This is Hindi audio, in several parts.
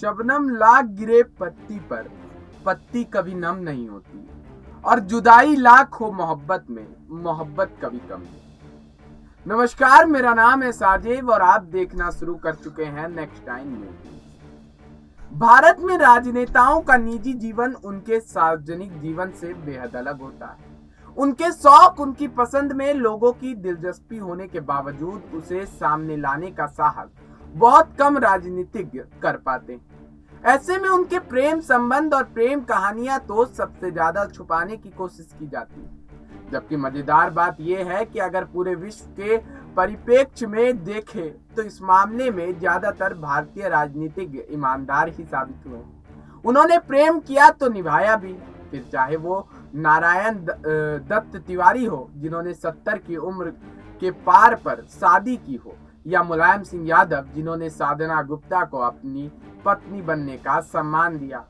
शबनम लाख गिरे पत्ती पर, पत्ती कभी नम नहीं होती। और जुदाई लाख हो मोहब्बत में, मोहब्बत कभी कम नहीं। नमस्कार, मेरा नाम है साजिब और आप देखना शुरू कर चुके हैं नेक्स्ट टाइम न्यूज। भारत में राजनेताओं का निजी जीवन उनके सार्वजनिक जीवन से बेहद अलग होता है। उनके शौक, उनकी पसंद में लोगों की दिलचस्पी होने के बावजूद उसे सामने लाने का साहस बहुत कम राजनीतिज्ञ कर पाते हैं। ऐसे में उनके प्रेम संबंध और प्रेम कहानियां तो सबसे ज्यादा छुपाने की कोशिश की जाती है। जबकि मजेदार बात यह है कि अगर पूरे विश्व के परिप्रेक्ष्य में देखें तो इस मामले में ज्यादातर भारतीय राजनीतिज्ञ ईमानदार ही साबित हुए। उन्होंने प्रेम किया तो निभाया भी, फिर चाहे वो नारायण दत्त तिवारी हो जिन्होंने 70 की उम्र के पार पर शादी की हो, या मुलायम सिंह यादव जिन्होंने साधना गुप्ता को अपनी पत्नी बनने का सम्मान दिया।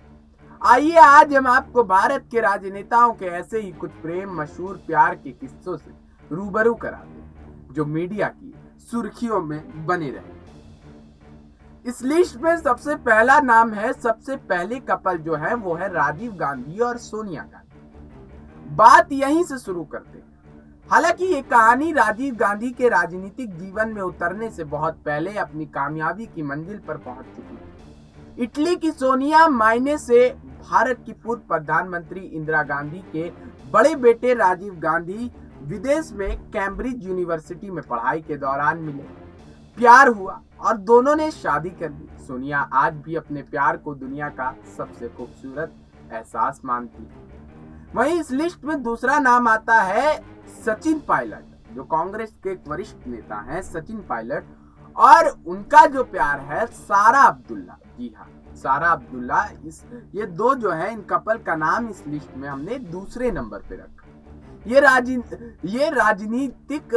आइए आज हम आपको भारत के राजनेताओं के ऐसे ही कुछ प्रेम मशहूर प्यार के किस्सों से रूबरू कराते हैं जो मीडिया की सुर्खियों में बने रहे। इस लिस्ट में सबसे पहला नाम है, सबसे पहले कपल जो है वो है राजीव गांधी और सोनिया गांधी। बात यहीं से शुरू करते हैं। हालांकि ये कहानी राजीव गांधी के राजनीतिक जीवन में उतरने से बहुत पहले अपनी कामयाबी की मंजिल पर पहुंच चुकी थी। इटली की सोनिया मायने से भारत की पूर्व प्रधानमंत्री इंदिरा गांधी के बड़े बेटे राजीव गांधी विदेश में कैम्ब्रिज यूनिवर्सिटी में पढ़ाई के दौरान मिले। प्यार हुआ और दोनों ने शादी कर ली। सोनिया आज भी अपने प्यार को दुनिया का सबसे खूबसूरत एहसास मानती है। वहीं इस लिस्ट में दूसरा नाम आता है सचिन पायलट, जो कांग्रेस के एक वरिष्ठ नेता हैं सचिन पायलट, और उनका जो प्यार है सारा अब्दुल्ला। जी हाँ, सारा अब्दुल्ला। ये दो जो है, इन कपल का नाम इस लिस्ट में हमने दूसरे नंबर पे रखा। ये राजनीतिक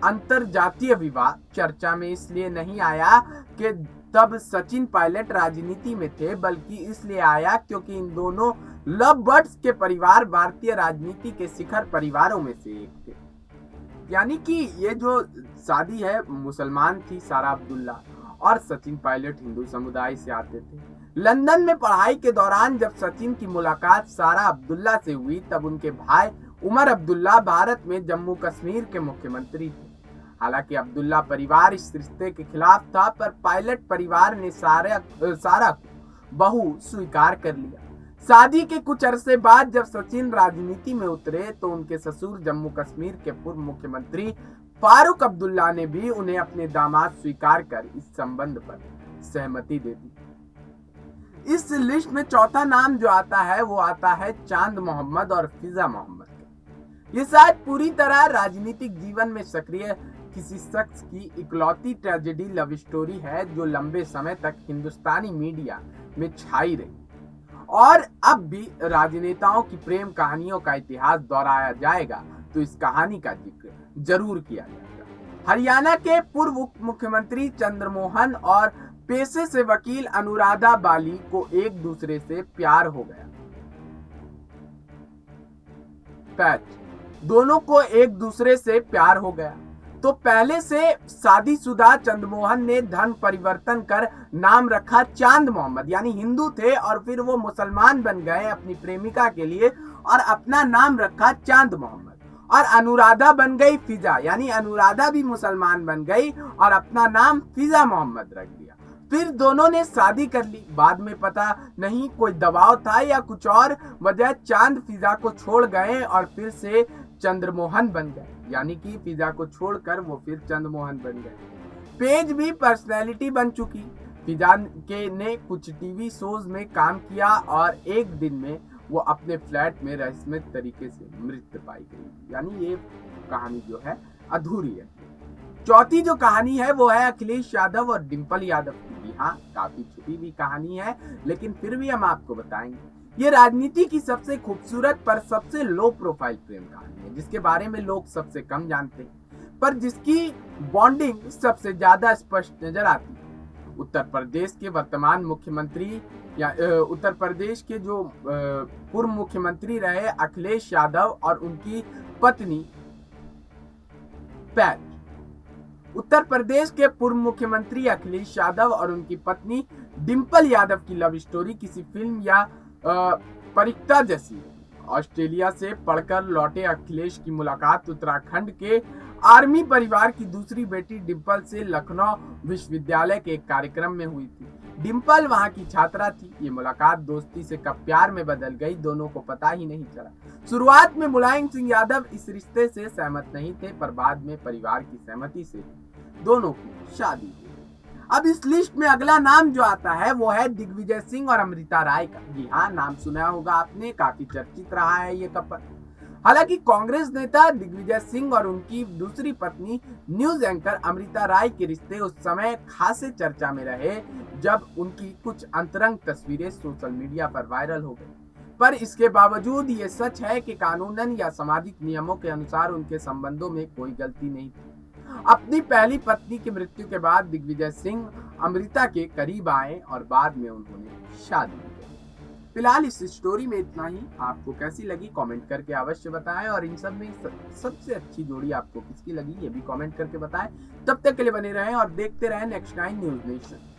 अंतरजातीय विवाह चर्चा में इसलिए नहीं आया कि तब सचिन पायलट राजनीति में थे, बल्कि इसलिए आया क्योंकि इन दोनों लव बर्ड्स के परिवार भारतीय राजनीति के शिखर परिवारों में से एक थे। यानी कि ये जो शादी है मुसलमान थी सारा अब्दुल्ला, और सचिन पायलट हिंदू समुदाय से आते थे। लंदन में पढ़ाई के दौरान जब सचिन की मुलाकात सारा अब्दुल्ला से हुई, तब उनके भाई उमर अब्दुल्ला भारत में जम्मू कश्मीर के मुख्यमंत्री थे। हालांकि अब्दुल्ला परिवार इस रिश्ते के खिलाफ था, पर पायलट परिवार ने सारा को बहू स्वीकार कर लिया। शादी के कुछ अरसे बाद जब सचिन राजनीति में उतरे तो उनके ससुर जम्मू कश्मीर के पूर्व मुख्यमंत्री फारूक अब्दुल्ला ने भी उन्हें अपने दामाद स्वीकार कर इस संबंध पर सहमति दे दी। इस लिस्ट में चौथा नाम जो आता है वो आता है चांद मोहम्मद और फिजा मोहम्मद। ये शायद पूरी तरह राजनीतिक जीवन में सक्रिय किसी शख्स की इकलौती ट्रेजेडी लव स्टोरी है जो लंबे समय तक हिंदुस्तानी मीडिया में छाई रही। और अब भी राजनेताओं की प्रेम कहानियों का इतिहास दोहराया जाएगा तो इस कहानी का जिक्र जरूर किया जाएगा। हरियाणा के पूर्व उप मुख्यमंत्री चंद्रमोहन और पेशे से वकील अनुराधा बाली को एक दूसरे से प्यार हो गया। दोनों को एक दूसरे से प्यार हो गया तो पहले से शादीशुदा चंद्रमोहन ने धर्म परिवर्तन कर नाम रखा चांद मोहम्मद, यानी हिंदू थे और फिर वो मुसलमान बन गए अपनी प्रेमिका के लिए और अपना नाम रखा चांद मोहम्मद। और अनुराधा बन गई फिजा, यानी अनुराधा भी मुसलमान बन गई और अपना नाम फिजा मोहम्मद रख दिया। फिर दोनों ने शादी कर ली। बाद में पता नहीं कोई दबाव था या कुछ और वजह चांद फिजा को छोड़ गए और फिर से चंद्रमोहन बन गए, यानी कि फिजा को छोड़कर वो फिर चंद्रमोहन बन गए। पेज भी पर्सनैलिटी बन चुकी। फिजा ने कुछ टीवी शोज में काम किया और एक दिन में वो अपने फ्लैट में रहस्यमय तरीके से मृत पाई गई। यानी ये कहानी जो है अधूरी है। चौथी जो कहानी है वो है अखिलेश यादव और डिंपल यादव की। हाँ, काफी छुपी हुई कहानी है, लेकिन फिर भी हम आपको बताएंगे। ये राजनीति की सबसे खूबसूरत पर सबसे लो प्रोफाइल प्रेम कहानी है, जिसके बारे में लोग सबसे कम जानते हैं, पर जिसकी बॉन्डिंग सबसे ज्यादा स्पष्ट नजर आती है। उत्तर प्रदेश के वर्तमान मुख्यमंत्री या उत्तर प्रदेश के जो पूर्व मुख्यमंत्री रहे अखिलेश यादव और उनकी पत्नी पैट। उत्तर प्रदेश के पूर्व मुख्यमंत्री अखिलेश यादव और उनकी पत्नी डिम्पल यादव की लव स्टोरी किसी फिल्म या परिक्ता जैसी है। ऑस्ट्रेलिया से पढ़कर लौटे अखिलेश की मुलाकात उत्तराखंड के आर्मी परिवार की दूसरी बेटी डिम्पल से लखनऊ विश्वविद्यालय के एक कार्यक्रम में हुई थी। डिम्पल वहां की छात्रा थी। ये मुलाकात दोस्ती से कब प्यार में बदल गई, दोनों को पता ही नहीं चला। शुरुआत में मुलायम सिंह यादव इस रिश्ते से सहमत नहीं थे, पर बाद में परिवार की सहमति से दोनों की शादी हुई। अब इस लिस्ट में अगला नाम जो आता है वो है दिग्विजय सिंह और अमृता राय का। जी हाँ, नाम सुना होगा आपने, काफी चर्चित रहा है ये कपल। हालांकि कांग्रेस नेता दिग्विजय सिंह और उनकी दूसरी पत्नी न्यूज एंकर अमृता राय के रिश्ते उस समय खासे चर्चा में रहे जब उनकी कुछ अंतरंग तस्वीरें सोशल मीडिया पर वायरल हो गई। पर इसके बावजूद ये सच है कि कानूनन या सामाजिक नियमों के अनुसार उनके संबंधों में कोई गलती नहीं थी। अपनी पहली पत्नी की मृत्यु के बाद दिग्विजय सिंह अमृता के करीब आए और बाद में उन्होंने शादी की। फिलहाल इस स्टोरी में इतना ही। आपको कैसी लगी कमेंट करके अवश्य बताएं, और इन सब में सबसे अच्छी जोड़ी आपको किसकी लगी ये भी कमेंट करके बताएं। तब तक के लिए बने रहें और देखते रहें नेक्स्ट 9 न्यूज़ नेशन।